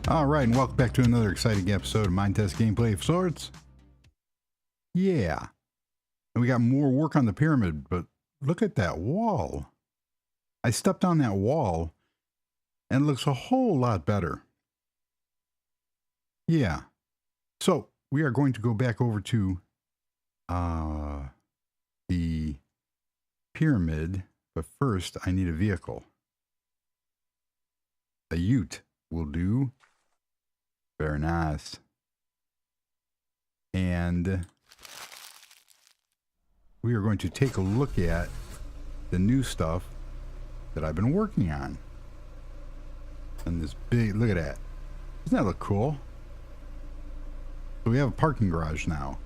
All right, and welcome back to another exciting episode of Minetest Gameplay of sorts. Yeah, and we got more work on the pyramid, but look at that wall. I stepped on that wall, and it looks a whole lot better. Yeah, so we are going to go back over to the pyramid, but first I need a vehicle. A ute will do. Very nice. And we are going to take a look at the new stuff that I've been working on. And this big, look at that. Doesn't that look cool? So we have a parking garage now.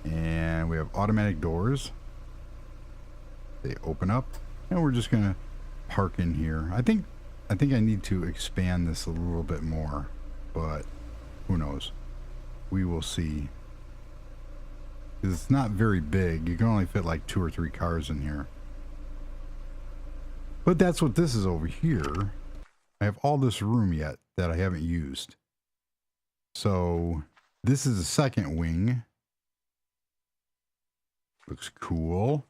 And we have automatic doors. They open up. And we're just going to park in here. I think I need to expand this a little bit more. But who knows? We will see. It's not very big. You can only fit like 2 or 3 cars in here. But that's what this is over here. I have all this room yet that I haven't used. So this is the second wing. Looks cool.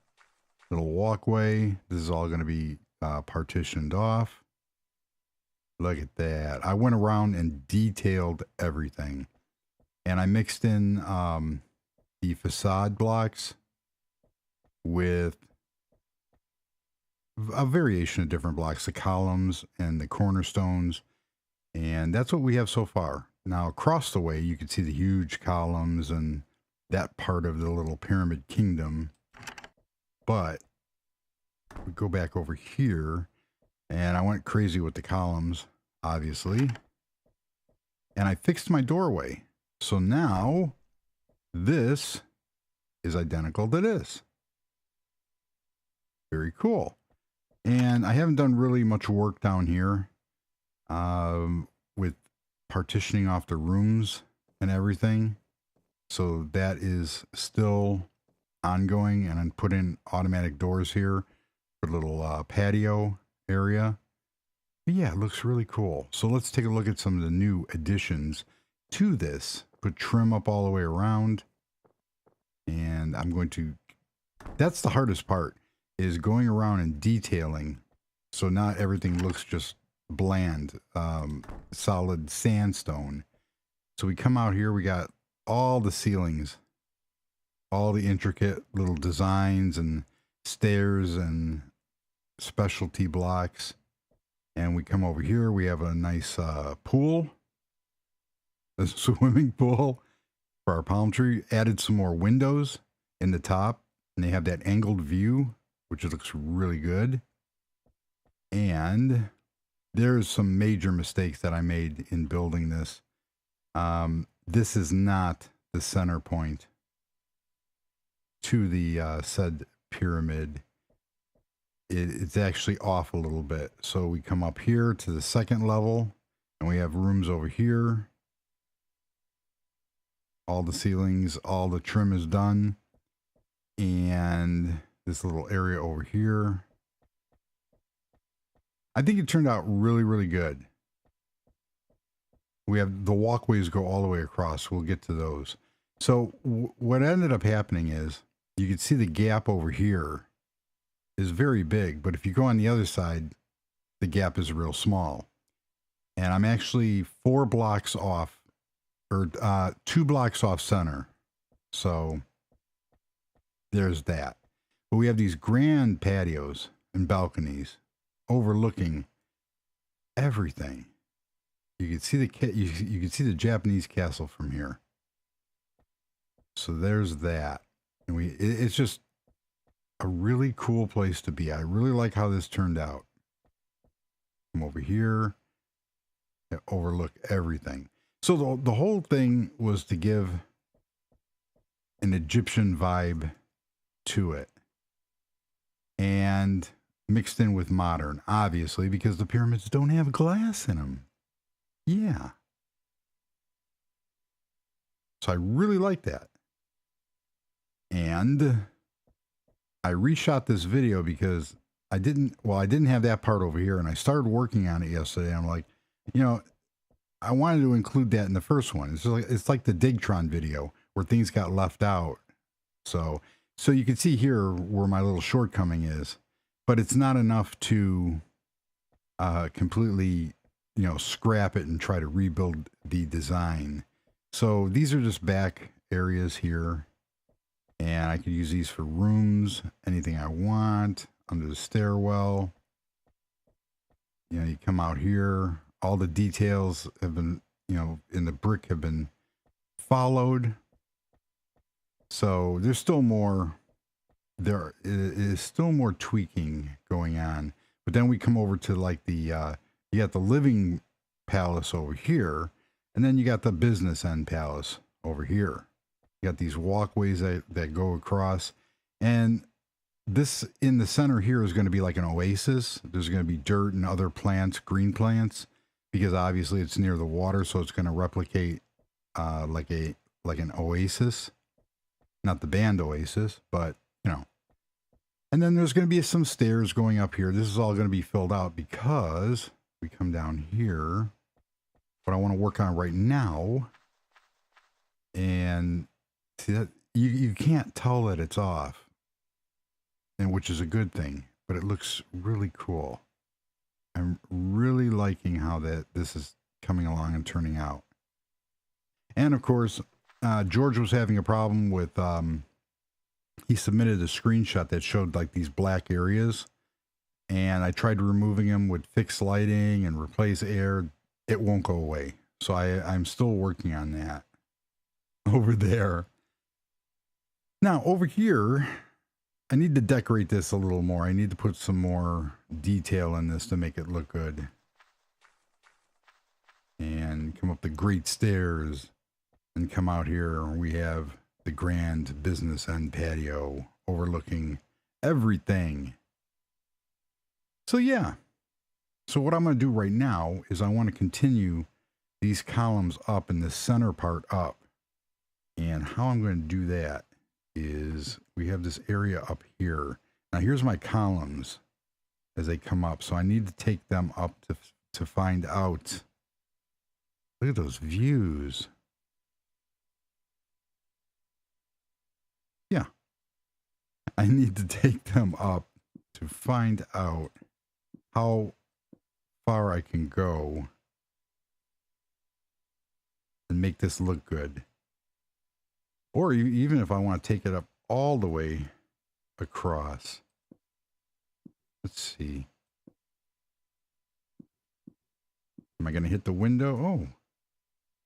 Little walkway. This is all going to be partitioned off. Look at that. I went around and detailed everything. And I mixed in the facade blocks with a variation of different blocks, the columns and the cornerstones. And that's what we have so far. Now, across the way, you can see the huge columns and that part of the little pyramid kingdom. But we go back over here. And I went crazy with the columns, obviously. And I fixed my doorway. So now this is identical to this. Very cool. And I haven't done really much work down here with partitioning off the rooms and everything. So that is still ongoing. And I put in automatic doors here for a little patio area. But yeah, it looks really cool. So let's take a look at some of the new additions to this. Put trim up all the way around. And I'm going to, that's the hardest part, is going around and detailing. So not everything looks just bland, solid sandstone. So we come out here, we got all the ceilings, all the intricate little designs and stairs and specialty blocks. And we come over here, we have a nice pool, a swimming pool for our palm tree. Added some more windows in the top, and they have that angled view, which looks really good. And there's some major mistakes that I made in building this. This is not the center point to the said pyramid. It's actually off a little bit. So we come up here to the second level, and we have rooms over here. All the ceilings, all the trim is done. And this little area over here. I think it turned out really, really good. We have the walkways go all the way across. We'll get to those. So what ended up happening is you can see the gap over here is very big, but if you go on the other side, the gap is real small. And I'm actually 4 blocks off, or 2 blocks off center. So there's that. But we have these grand patios and balconies overlooking everything. You can see you can see the Japanese castle from here. So there's that. And it's just a really cool place to be. I really like how this turned out. Come over here, overlook everything. So the whole thing was to give an Egyptian vibe to it. And mixed in with modern, obviously, because the pyramids don't have glass in them. Yeah. So I really like that. And I reshot this video because I didn't have that part over here, and I started working on it yesterday. I'm like, you know, I wanted to include that in the first one. It's like the Digtron video where things got left out. So you can see here where my little shortcoming is, but it's not enough to completely, scrap it and try to rebuild the design. So these are just back areas here, and I could use these for rooms, anything I want, under the stairwell. You come out here, all the details have been, in the brick have been followed. So there's still more, there is still more tweaking going on. But then we come over to like you got the living palace over here, and then you got the business end palace over here. You got these walkways that go across, and this in the center here is going to be like an oasis. There's going to be dirt and other plants, green plants, because obviously it's near the water, so it's going to replicate like an oasis, not the band Oasis, but And then there's going to be some stairs going up here. This is all going to be filled out because we come down here. What I want to work on right now, and see that you can't tell that it's off, and which is a good thing, but it looks really cool. I'm really liking how this is coming along and turning out. And of course, George was having a problem with he submitted a screenshot that showed like these black areas, and I tried removing them with fixed lighting and replace air. It won't go away. So I'm still working on that over there. Now over here, I need to decorate this a little more. I need to put some more detail in this to make it look good. And come up the great stairs and come out here. We have the grand business end patio overlooking everything. So yeah. So what I'm going to do right now is I want to continue these columns up and the center part up. And how I'm going to do that is we have this area up here. Now here's my columns as they come up. So I need to take them up to find out. Look at those views. Yeah. I need to take them up to find out how far I can go and make this look good. Or even if I want to take it up all the way across. Let's see. Am I going to hit the window? Oh,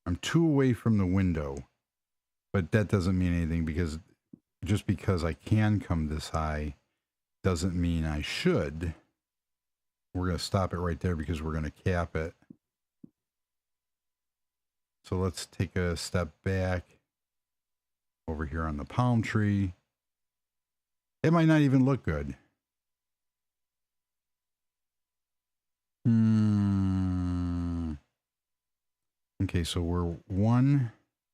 I'm 2 away from the window. But that doesn't mean anything, because just because I can come this high doesn't mean I should. We're going to stop it right there because we're going to cap it. So let's take a step back over here on the palm tree. It might not even look good. Okay, so we're 1.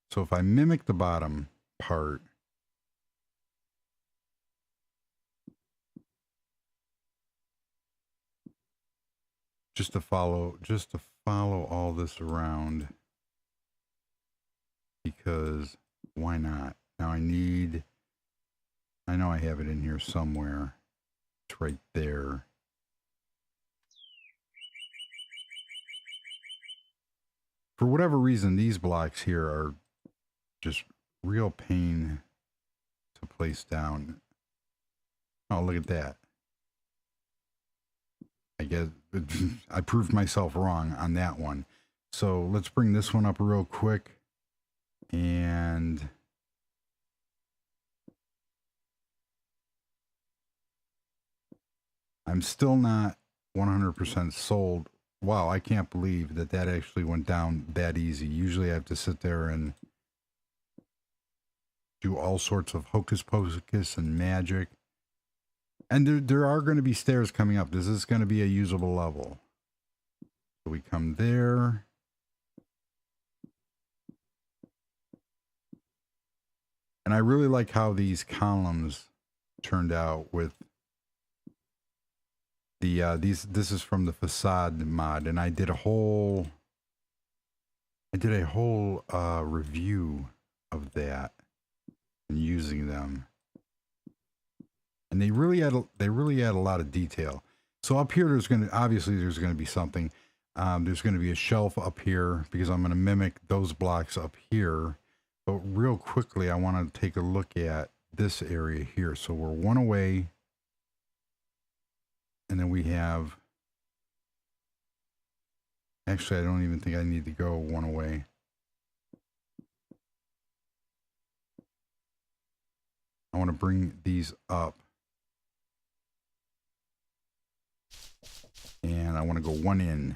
So if I mimic the bottom part, just to follow all this around, because why not? Now I know I have it in here somewhere. It's right there. For whatever reason, these blocks here are just real pain to place down. Oh, look at that. I guess I proved myself wrong on that one. So let's bring this one up real quick. And I'm still not 100% sold. Wow, I can't believe that actually went down that easy. Usually I have to sit there and do all sorts of hocus pocus and magic. And there are going to be stairs coming up. This is going to be a usable level. So we come there. And I really like how these columns turned out with the this is from the facade mod, and I did a whole I did a whole review of that and using them, and they really add a lot of detail. So up here, there's going to be something. There's going to be a shelf up here because I'm going to mimic those blocks up here. But real quickly, I want to take a look at this area here. So we're one away, and then we have. Actually, I don't even think I need to go one away. I want to bring these up. And I want to go one in.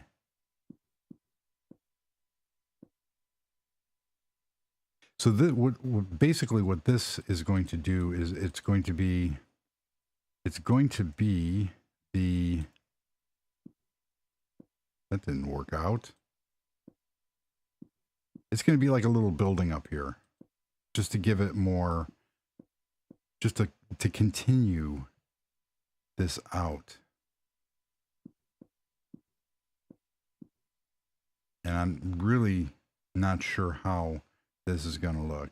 So basically what this is going to do is it's going to be the, that didn't work out. It's going to be like a little building up here, just to give it more, just to continue this out. And I'm really not sure how this is going to look.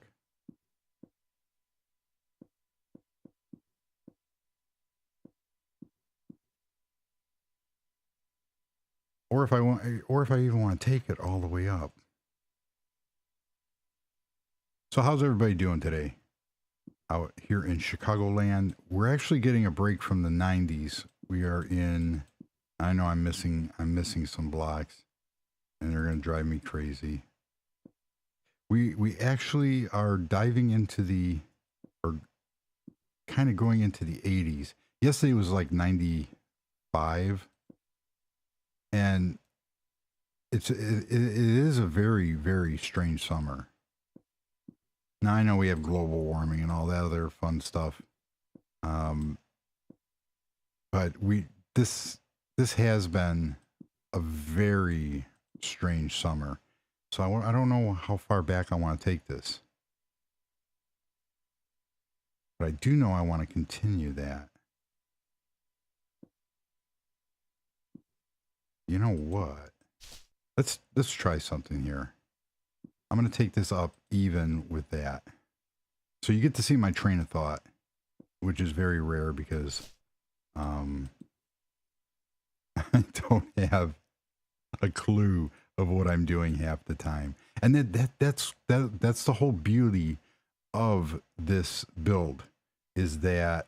Or if I even want to take it all the way up. So how's everybody doing today? Out here in Chicagoland, we're actually getting a break from the 90s. We are in, I know I'm missing some blocks, and they're going to drive me crazy. We actually are diving into or kind of going into the 80s. Yesterday was like 95, and it is a very, very strange summer. Now I know we have global warming and all that other fun stuff, but this has been a very strange summer. So I don't know how far back I want to take this, but I do know I want to continue that. You know what? Let's try something here. I'm going to take this up even with that. So you get to see my train of thought, which is very rare because I don't have a clue of what I'm doing half the time. And that's the whole beauty of this build, is that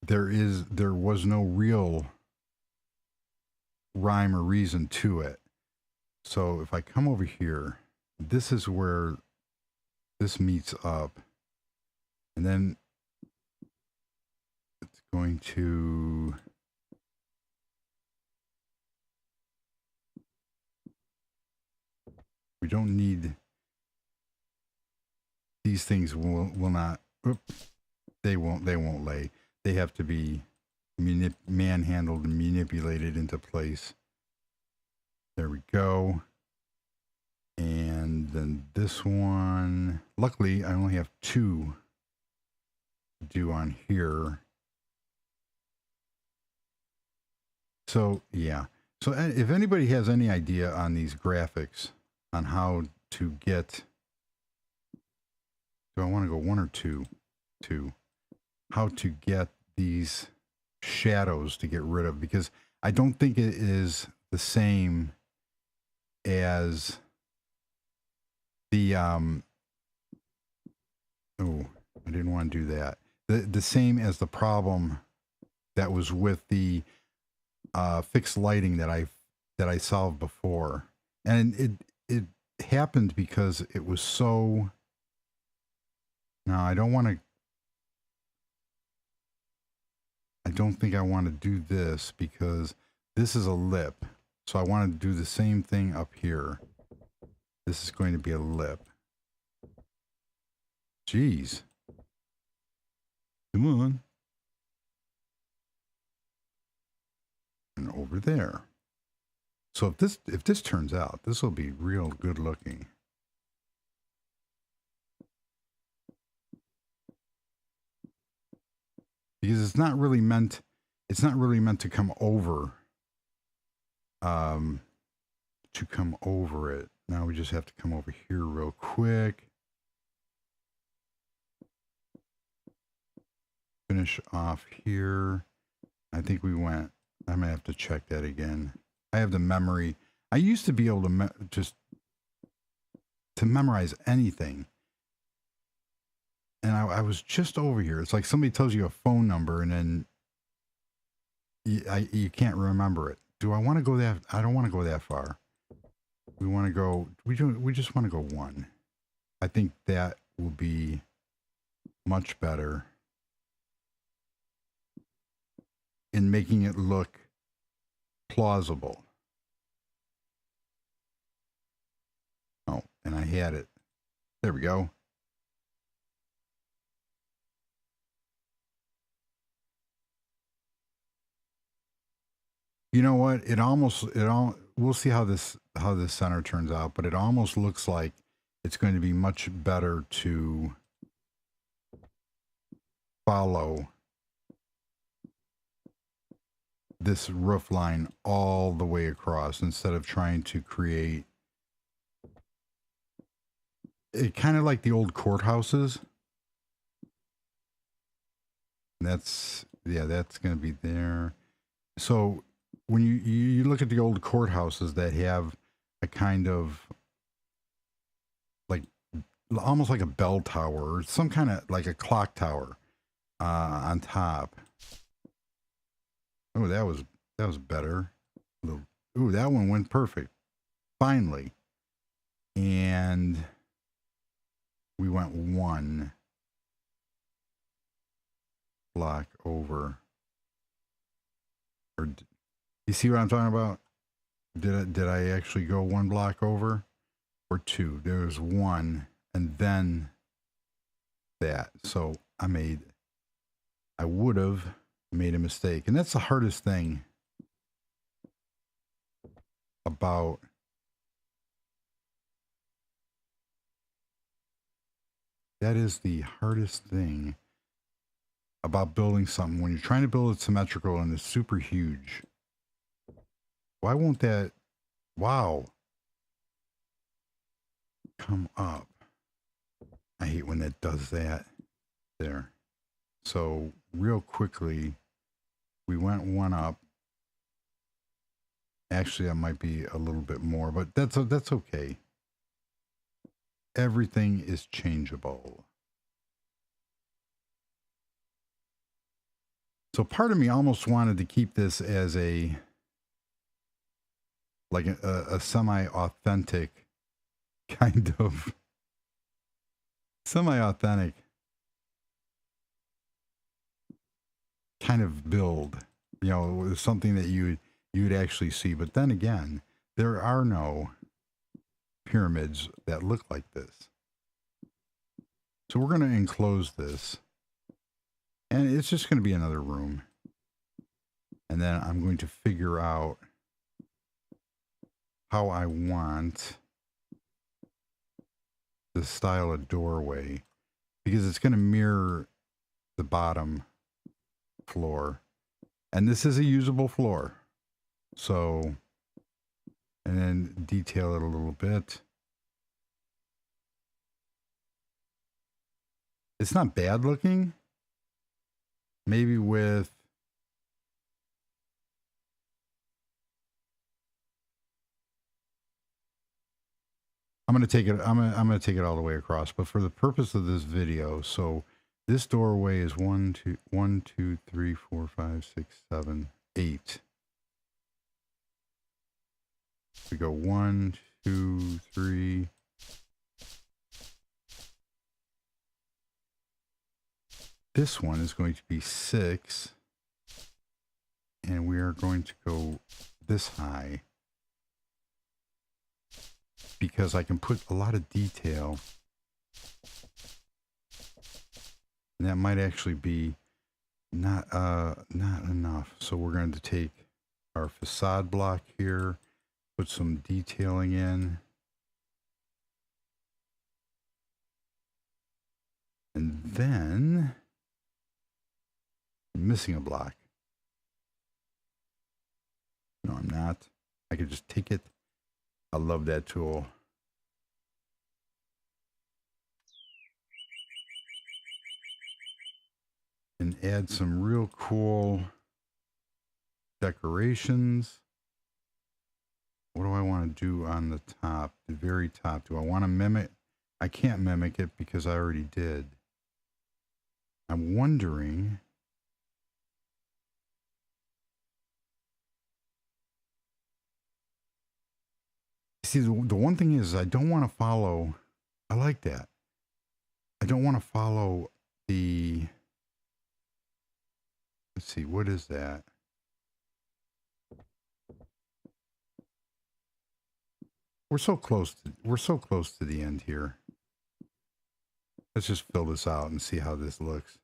there was no real rhyme or reason to it. So if I come over here, this is where this meets up, and then it's going to, we don't need, these things will not, they won't lay. They have to be manhandled and manipulated into place. There we go. And then this one, luckily I only have 2 to do on here. So yeah. So if anybody has any idea on these graphics on how to get, do I want to go 1 or 2? 2. How to get these shadows to get rid of, because I don't think it is the same as the oh, I didn't want to do that. The same as the problem that was with the fixed lighting that I solved before. And it happened because it was so, no, I don't think I want to do this because this is a lip. So I want to do the same thing up here. This is going to be a lip. Jeez. Come on. And over there. So if this turns out, this will be real good looking. Because it's not really meant to come over it. now we just have to come over here real quick. Finish off here. I think we went, I'm gonna have to check that again. I have the memory. I used to be able to just to memorize anything. And I was just over here. It's like somebody tells you a phone number and then you can't remember it. Do I want to go that? I don't want to go that far. We want to go, we just want to go 1. I think that will be much better in making it look plausible. Oh, and I had it. There we go. You know what? We'll see how this center turns out, but it almost looks like it's going to be much better to follow this roof line all the way across instead of trying to create it kind of like the old courthouses. That's going to be there. So when you look at the old courthouses that have a kind of like almost like a bell tower or some kind of like a clock tower on top. Oh, that was better. Ooh, that one went perfect. Finally. And we went 1 block over. Or you see what I'm talking about? Did I actually go 1 block over or 2? There was 1 and then that. So I would have made a mistake. And that's the hardest thing about building something when you're trying to build it symmetrical and it's super huge. Why won't that, wow, come up? I hate when that does that there. So real quickly, we went 1 up. Actually, that might be a little bit more, but that's okay. Everything is changeable. So part of me almost wanted to keep this as a semi-authentic kind of semi-authentic kind of build, you know, something that you would actually see. But then again, there are no pyramids that look like this. So we're going to enclose this, and it's just going to be another room. And then I'm going to figure out how I want the style of doorway, because it's going to mirror the bottom floor. And this is a usable floor. So, and then detail it a little bit. It's not bad looking. Maybe with I'm going to take it all the way across, but for the purpose of this video, so this doorway is 1, 2, 3, 4, 5, 6, 7, 8. We go 1, 2, 3. This one is going to be 6, and we are going to go this high, because I can put a lot of detail, and that might actually be not enough. So we're going to take our facade block here, put some detailing in, and then I'm missing a block. No, I'm not. I could just take it. I love that tool. and add some real cool decorations. What do I want to do on the top, the very top? Do I want to mimic? I can't mimic it because I already did. I'm wondering. See, the one thing is I don't want to follow. I like that. I don't want to follow the. Let's see, what is that? We're so close to the end here. Let's just fill this out and see how this looks.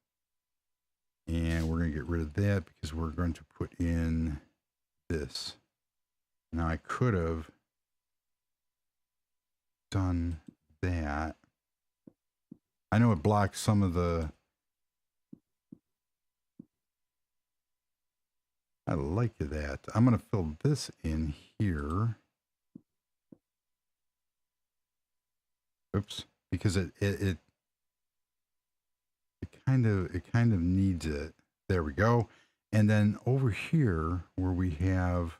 And we're going to get rid of that because we're going to put in this. Now I could have done that. I know it blocks some of the. I like that. I'm going to fill this in here. Oops, because it kind of needs it. There we go. And then over here where we have,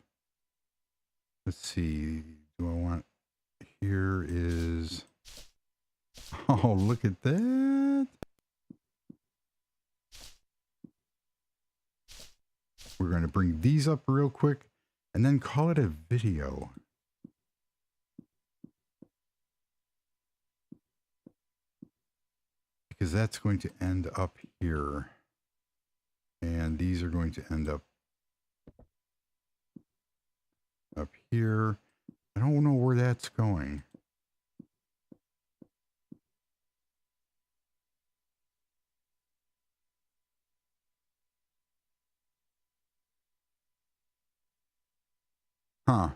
let's see, do I want, here is, oh, look at that. We're going to bring these up real quick and then call it a video. Because that's going to end up here. And these are going to end up here. I don't know where that's going. Huh.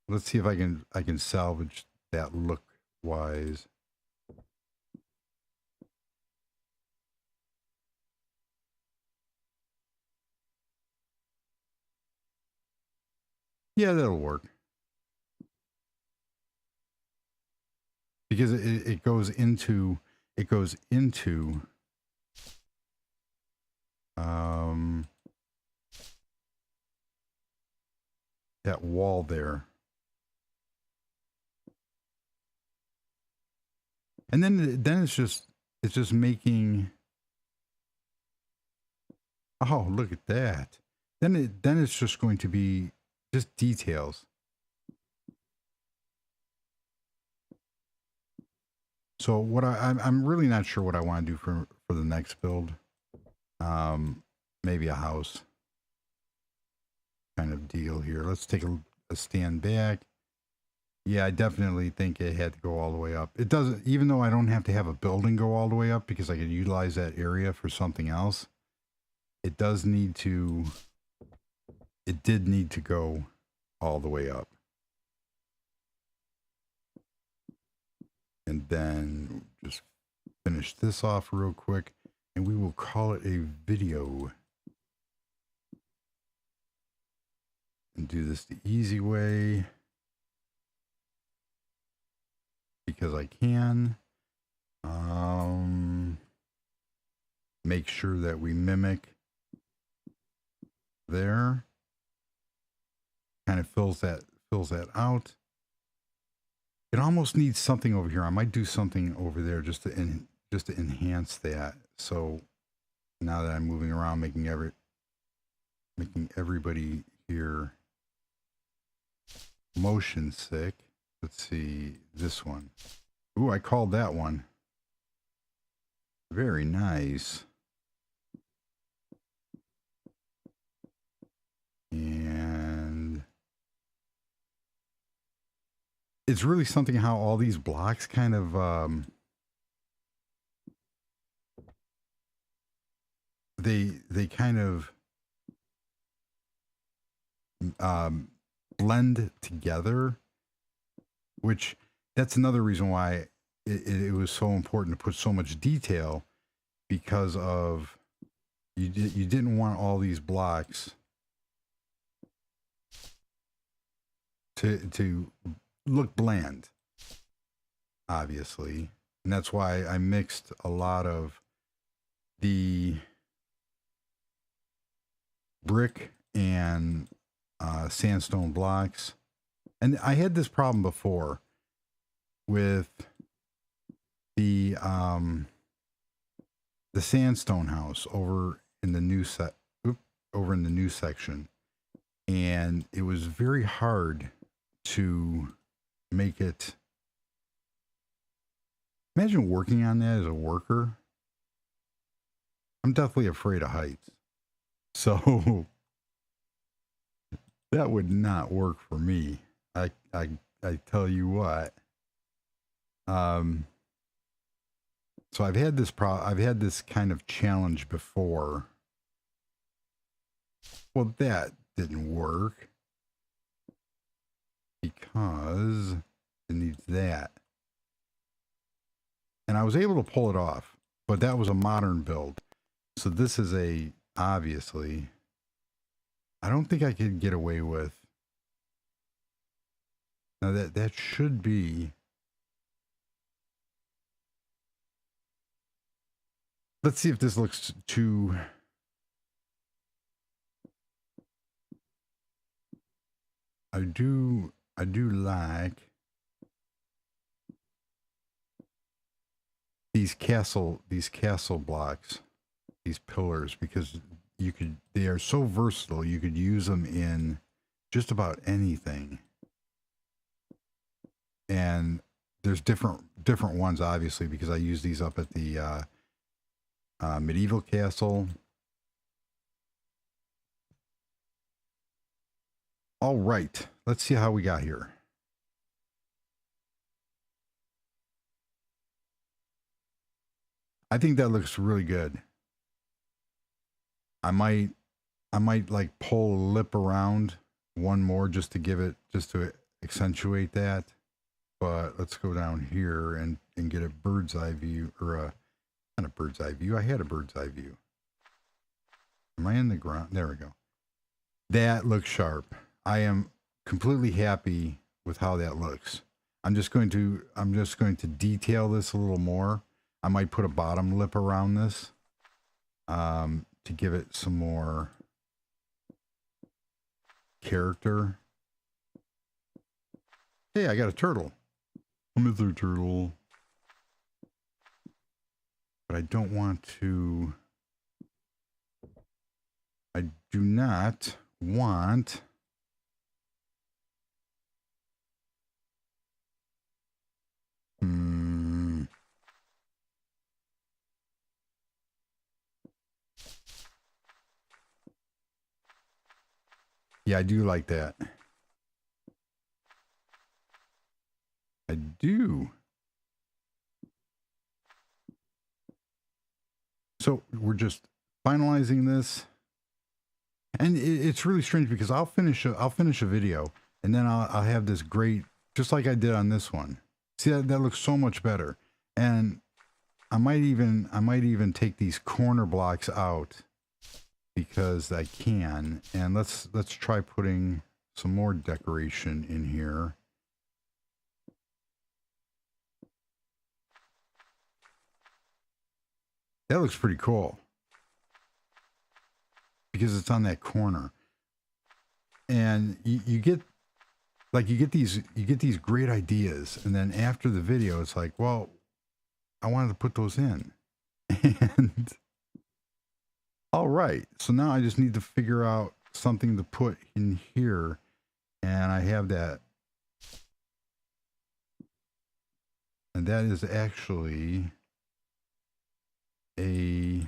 Let's see if I can salvage that look wise. Yeah, that'll work. Because it goes into that wall there. And then it's just making, oh, look at that. Then it's just going to be just details. So what I'm really not sure what I want to do for the next build. Maybe a house kind of deal here. Let's take a stand back. Yeah, I definitely think it had to go all the way up. It doesn't, even though I don't have to have a building go all the way up because I could utilize that area for something else. It does need to, it did need to go all the way up. And then just finish this off real quick and we will call it a video. And do this the easy way. Because I can. Make sure that we mimic there. Kind of fills that out. It almost needs something over here. I might do something over there just to enhance that. So now that I'm moving around, making everybody here motion sick. Let's see this one. Ooh, I called that one. Very nice. And it's really something how all these blocks kind of they kind of blend together, which that's another reason why it was so important to put so much detail, because of you didn't want all these blocks to look bland, obviously. And that's why I mixed a lot of the brick and sandstone blocks. And I had this problem before with the sandstone house over in the new section, and it was very hard to make it. Imagine working on that as a worker. I'm definitely afraid of heights, so that would not work for me. I tell you what. So I've had this kind of challenge before. Well, that didn't work because it needs that. And I was able to pull it off, but that was a modern build. So this is obviously, I don't think I could get away with. Now that should be. Let's see if this looks too. I do like these castle blocks, these pillars, because they are so versatile. You could use them in just about anything. And there's different ones, obviously, because I use these up at the medieval castle. All right, let's see how we got here. I think that looks really good. I might like pull a lip around one more just to accentuate that. But let's go down here and get a bird's eye view, or not a bird's eye view. I had a bird's eye view. Am I in the ground? There we go. That looks sharp. I am completely happy with how that looks. I'm just going to detail this a little more. I might put a bottom lip around this to give it some more character. Hey, I got a turtle. A Mr. Turtle. But I don't want to. I do not want. Yeah, I do like that. I do. So we're just finalizing this, and it's really strange because I'll finish a video, and then I'll have this great, just like I did on this one. See, that looks so much better. And I might even take these corner blocks out because I can. And let's try putting some more decoration in here. That looks pretty cool because it's on that corner. And you get these great ideas, and then after the video it's like, well, I wanted to put those in. And all right, so now I just need to figure out something to put in here, and I have that. And that is actually a.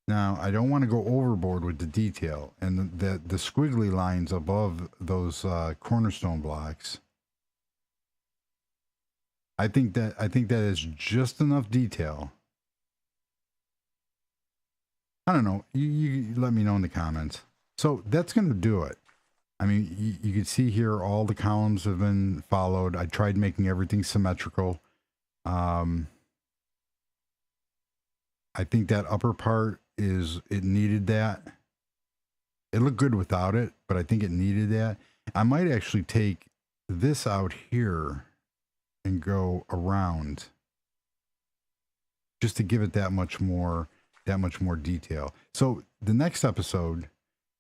Now, I don't want to go overboard with the detail, and the squiggly lines above those cornerstone blocks. I think that is just enough detail. I don't know. You let me know in the comments. So that's going to do it. I mean, you can see here all the columns have been followed. I tried making everything symmetrical. I think that upper part it needed that. It looked good without it, but I think it needed that. I might actually take this out here and go around just to give it that much more detail. So the next episode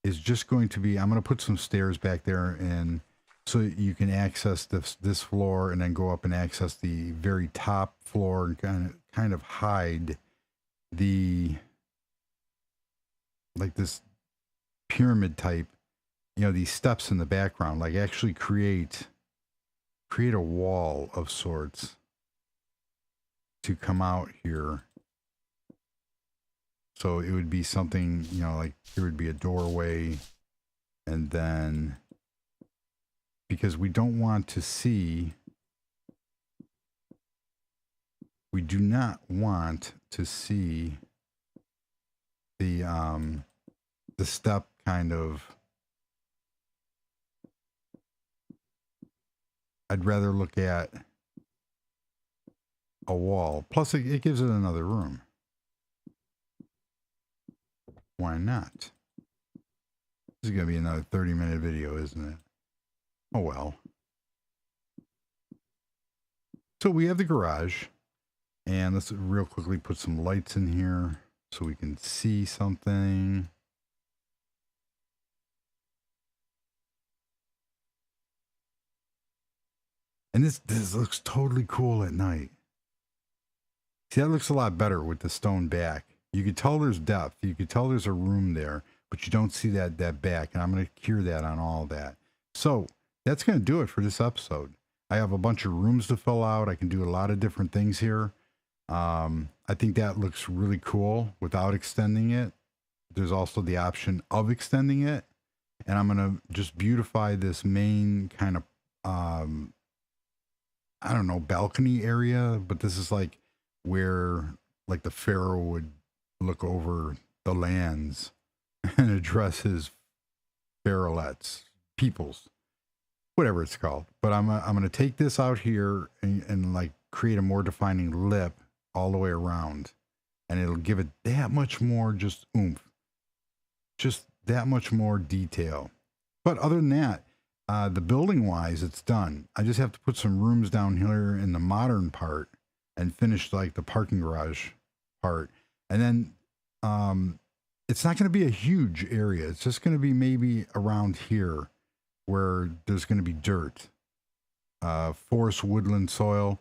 is just going to be, I'm going to put some stairs back there, and so you can access this floor and then go up and access the very top floor and kind of hide the, like this pyramid type, you know, these steps in the background, like actually create a wall of sorts to come out here. So it would be something, you know, like here would be a doorway, and then because we don't want to see, we do not want to see the step kind of, I'd rather look at a wall. Plus it gives it another room. Why not? This is going to be another 30-minute video, isn't it? Oh, well. So we have the garage, and let's real quickly put some lights in here so we can see something. And this looks totally cool at night. See, that looks a lot better with the stone back. You could tell there's depth. You could tell there's a room there, but you don't see that back. And I'm going to cure that on all that. So that's going to do it for this episode. I have a bunch of rooms to fill out. I can do a lot of different things here. I think that looks really cool without extending it. There's also the option of extending it. And I'm going to just beautify this main kind of, I don't know, balcony area. But this is like where like the pharaoh would look over the lands and address his pharaohlettes, peoples, whatever it's called. But I'm going to take this out here and like create a more defining lip all the way around, and it'll give it that much more just oomph, just that much more detail. But other than that, the building wise, it's done. I just have to put some rooms down here in the modern part and finish like the parking garage part. And then it's not going to be a huge area. It's just going to be maybe around here where there's going to be dirt, forest, woodland, soil.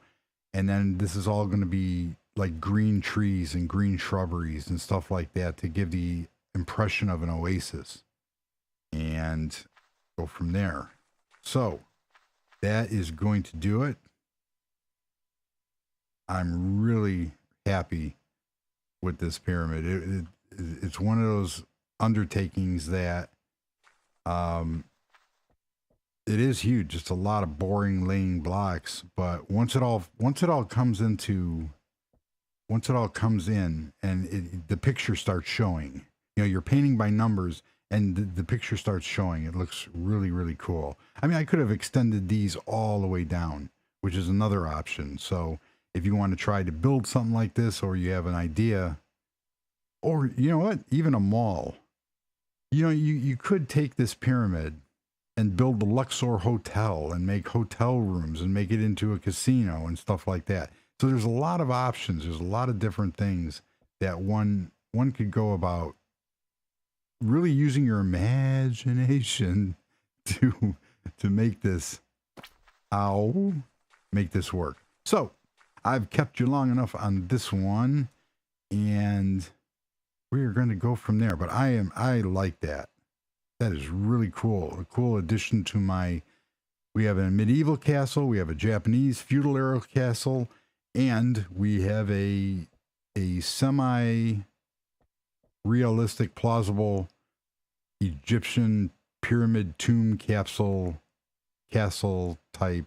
And then this is all going to be like green trees and green shrubberies and stuff like that to give the impression of an oasis, and go from there. So that is going to do it. I'm really happy with this pyramid. It's one of those undertakings that it is huge. It's a lot of boring laying blocks, but once it all comes in and the picture starts showing, you know, you're painting by numbers and the picture starts showing, it looks really, really cool. I mean, I could have extended these all the way down, which is another option. So if you want to try to build something like this, or you have an idea, or you know what, even a mall, you know, you could take this pyramid and build the Luxor Hotel and make hotel rooms and make it into a casino and stuff like that. So there's a lot of options. There's a lot of different things that one could go about, really using your imagination to make this work. So I've kept you long enough on this one, and we are going to go from there. But I like that. That is really cool. A cool addition to we have a medieval castle, we have a Japanese feudal era castle, and we have a semi-realistic, plausible Egyptian pyramid tomb castle type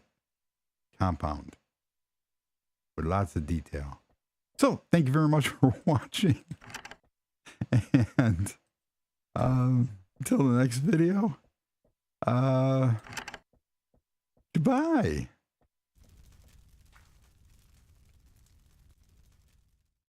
compound with lots of detail. So thank you very much for watching, and until the next video, goodbye.